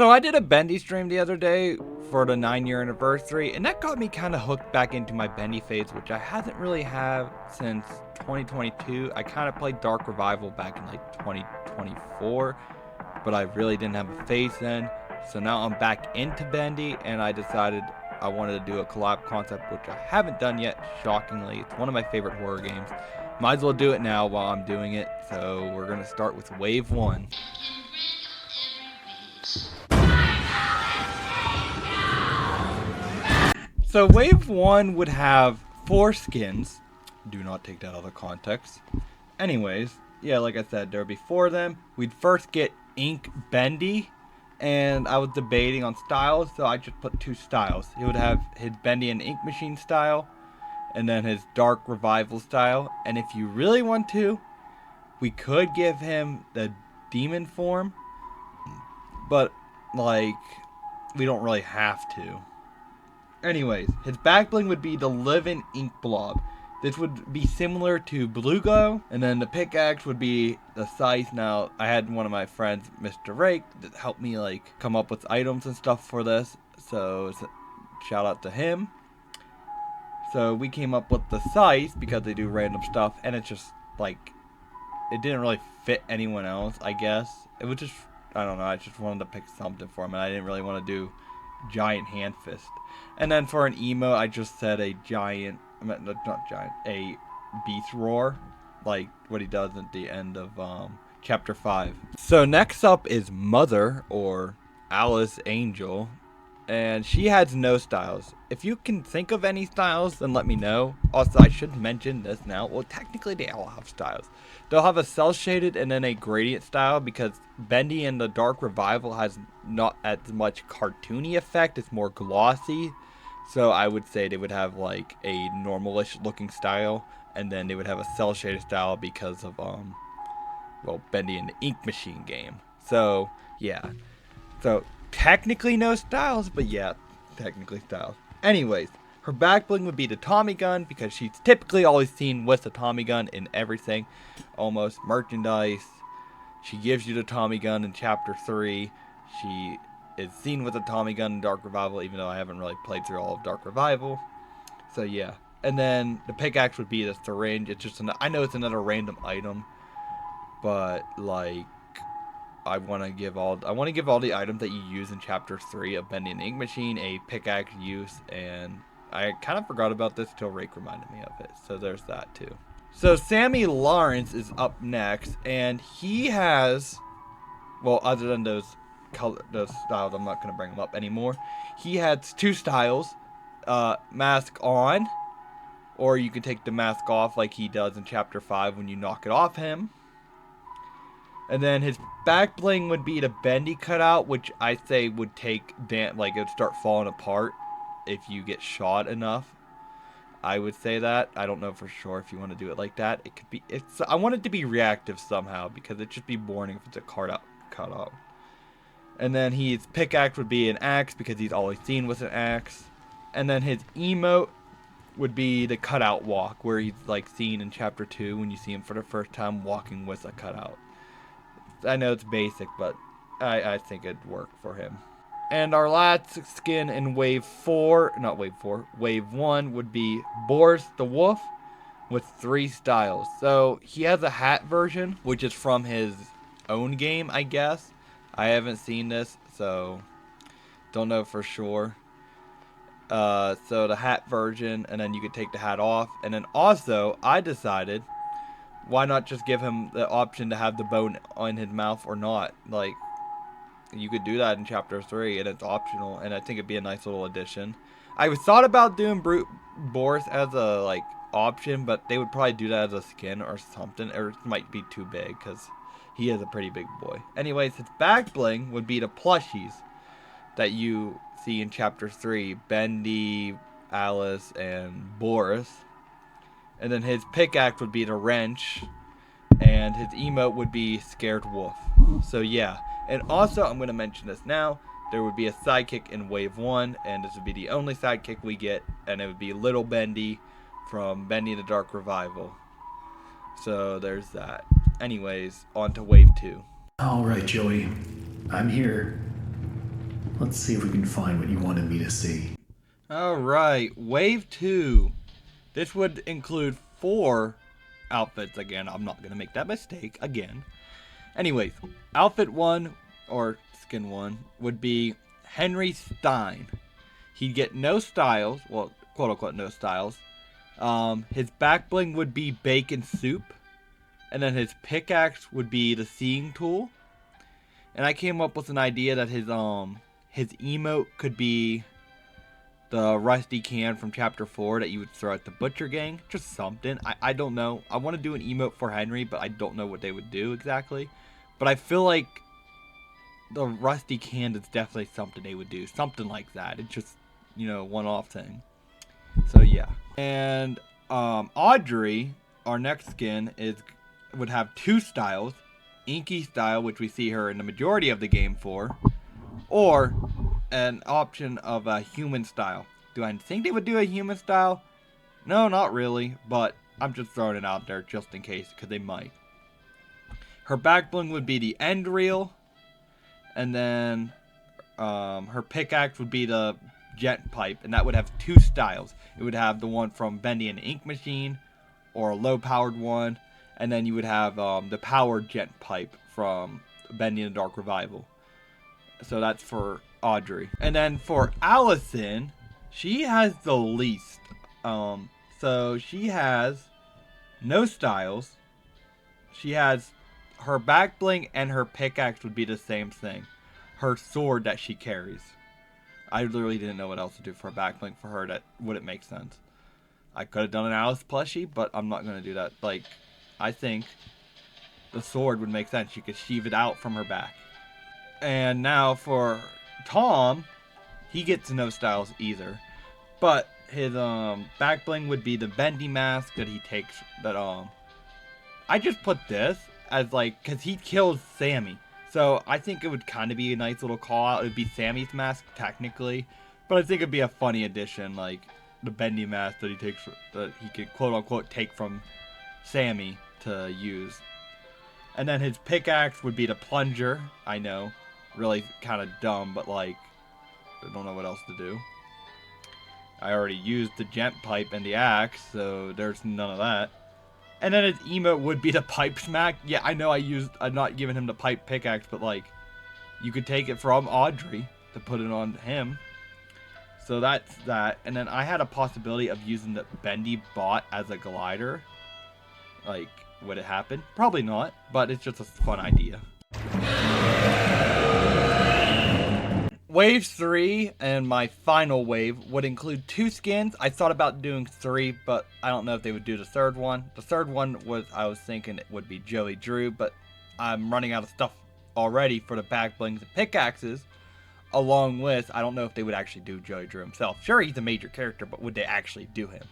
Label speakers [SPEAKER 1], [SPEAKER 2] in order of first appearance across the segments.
[SPEAKER 1] So I did a Bendy stream the other day for the 9-year anniversary, and that got me kind of hooked back into my Bendy phase, which I hasn't really had since 2022. I kind of played Dark Revival back in like 2024, but I really didn't have a phase then. So now I'm back into Bendy, and I decided I wanted to do a collab concept, which I haven't done yet, shockingly. It's one of my favorite horror games. Might as well do it now while I'm doing it. So we're going to start with Wave 1. So Wave 1 would have 4 skins. Do not take that out of context. Anyways, yeah, like I said, there would be 4 of them. We'd first get Ink Bendy, and I was debating on styles, so I just put 2 styles. He would have his Bendy and Ink Machine style, and then his Dark Revival style. And if you really want to, we could give him the Demon form, but like, we don't really have to. Anyways, his back bling would be the Living Ink Blob. This would be similar to Blue Glow, and then the pickaxe would be the Scythe. Now, I had one of my friends, Mr. Rake, that helped me like come up with items and stuff for this, so shout out to him. So we came up with the Scythe because they do random stuff, and it's just like, it didn't really fit anyone else, I guess. It was just, I don't know, I just wanted to pick something for him, and I didn't really want to do Giant Hand Fist. And then for an emo, I just said a giant, not giant, a beast roar, like what he does at the end of chapter 5. So next up is Mother, or Alice Angel, and she has no styles. If you can think of any styles, then let me know. Also, I should mention this now. Well, technically they all have styles. They'll have a cell shaded and then a gradient style, because Bendy in the Dark Revival has not as much cartoony effect. It's more glossy. So I would say they would have like a normalish looking style, and then they would have a cell shaded style because of well, Bendy in the Ink Machine game. So yeah. So technically no styles, but yeah, technically styles. Anyways, her back bling would be the Tommy gun, because she's typically always seen with the Tommy gun in everything, almost merchandise. She gives you the Tommy gun in chapter 3. She is seen with the Tommy gun in Dark Revival, even though I haven't really played through all of Dark Revival. So yeah. And then the pickaxe would be the syringe. It's just I know it's another random item, but like, I want to give all the items that you use in chapter 3 of Bendy and the Ink Machine a pickaxe use, and I kind of forgot about this till Rake reminded me of it. So there's that too. So Sammy Lawrence is up next, and he has, well, other than those styles, I'm not going to bring them up anymore. He has 2 styles, mask on, or you can take the mask off like he does in chapter 5 when you knock it off him. And then his back bling would be the Bendy cutout, which I say would take like, it would start falling apart if you get shot enough. I would say that. I don't know for sure if you want to do it like that. It could be. I want it to be reactive somehow, because it'd just be boring if it's a cut out. And then his pickaxe would be an axe, because he's always seen with an axe. And then his emote would be the cutout walk, where he's like seen in chapter 2 when you see him for the first time walking with a cutout. I know it's basic, but I think it'd work for him. And our last skin in Wave 1 would be Boris the Wolf with 3 styles. So he has a hat version, which is from his own game, I guess. I haven't seen this, so don't know for sure. So the hat version, and then you could take the hat off. And then also, I decided, why not just give him the option to have the bone on his mouth or not? Like, you could do that in chapter 3, and it's optional, and I think it'd be a nice little addition. I thought about doing Boris as a like option, but they would probably do that as a skin or something, or it might be too big because he is a pretty big boy. Anyways, his back bling would be the plushies that you see in chapter 3, Bendy, Alice, and Boris. And then his pickaxe would be the wrench, and his emote would be Scared Wolf. So yeah, and also I'm going to mention this now, there would be a sidekick in Wave 1, and this would be the only sidekick we get, and it would be Little Bendy from Bendy the Dark Revival. So there's that. Anyways, on to Wave 2.
[SPEAKER 2] Alright, Joey. I'm here. Let's see if we can find what you wanted me to see.
[SPEAKER 1] Alright, Wave 2. This would include 4 outfits again. I'm not going to make that mistake again. Anyways, outfit 1, or skin 1, would be Henry Stein. He'd get no styles, well, quote-unquote no styles. His back bling would be bacon soup. And then his pickaxe would be the seeing tool. And I came up with an idea that his emote could be the rusty can from chapter 4 that you would throw at the butcher gang. Just something. I don't know. I want to do an emote for Henry, but I don't know what they would do exactly. But I feel like the rusty can is definitely something they would do. Something like that. It's just, you know, one-off thing. So yeah. And Audrey, our next skin, would have 2 styles. Inky style, which we see her in the majority of the game for, or an option of a human style. Do I think they would do a human style? No, not really, but I'm just throwing it out there just in case, because they might. Her back bling would be the end reel, and then her pickaxe would be the jet pipe, and that would have 2 styles. It would have the one from Bendy and the Ink Machine, or a low-powered one, and then you would have the powered jet pipe from Bendy and the Dark Revival. So that's for Audrey. And then for Allison, she has the least. So she has no styles. She has her back bling and her pickaxe would be the same thing. Her sword that she carries. I literally didn't know what else to do for a back bling for her that wouldn't make sense. I could have done an Alice plushie, but I'm not going to do that. Like, I think the sword would make sense. She could sheave it out from her back. And now for Tom, he gets no styles either. But his back bling would be the Bendy mask that he takes. That I just put this as like, because he kills Sammy. So I think it would kind of be a nice little call out. It would be Sammy's mask technically. But I think it'd be a funny addition, like the Bendy mask that he takes, that he could quote unquote take from Sammy to use. And then his pickaxe would be the plunger. I know, really kind of dumb, but like, I don't know what else to do. I already used the gent pipe and the axe, so there's none of that. And then his emote would be the pipe smack. Yeah, I know I'm not giving him the pipe pickaxe, but like, you could take it from Audrey to put it on him. So that's that. And then I had a possibility of using the Bendy bot as a glider. Like, would it happen? Probably not, but it's just a fun idea. Wave 3 and my final wave would include 2 skins. I thought about doing 3, but I don't know if they would do the third one. The third one I was thinking it would be Joey Drew, but I'm running out of stuff already for the back blings and pickaxes. Along with, I don't know if they would actually do Joey Drew himself. Sure, he's a major character, but would they actually do him?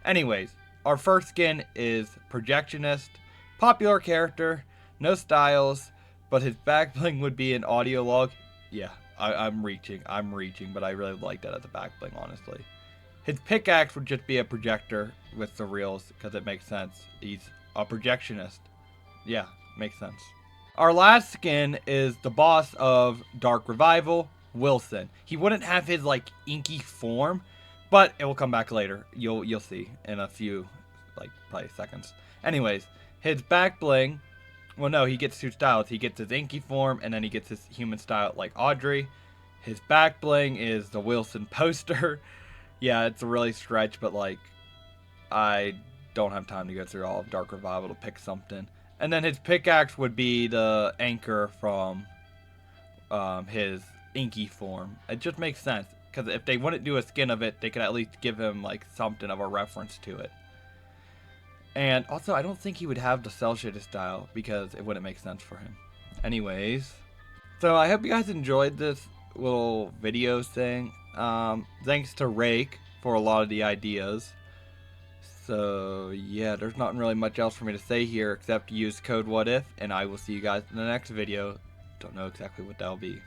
[SPEAKER 1] Anyways, our first skin is Projectionist. Popular character, no styles, but his back bling would be an audio log. Yeah, I'm reaching, but I really like that as a back bling, honestly. His pickaxe would just be a projector with the reels, because it makes sense. He's a projectionist. Yeah, makes sense. Our last skin is the boss of Dark Revival, Wilson. He wouldn't have his like inky form, but it will come back later. You'll see in a few, like, probably seconds. Anyways, his back bling, well no, he gets 2 styles. He gets his inky form and then he gets his human style like Audrey. His back bling is the Wilson poster. Yeah, it's a really stretch, but like, I don't have time to go through all of Dark Revival to pick something. And then his pickaxe would be the anchor from his inky form. It just makes sense, because if they wouldn't do a skin of it, they could at least give him like something of a reference to it. And also, I don't think he would have the cell shaded style, because it wouldn't make sense for him. Anyways, so I hope you guys enjoyed this little video thing. Thanks to Rake for a lot of the ideas. So yeah, there's not really much else for me to say here except use code WHATIF, and I will see you guys in the next video. Don't know exactly what that'll be.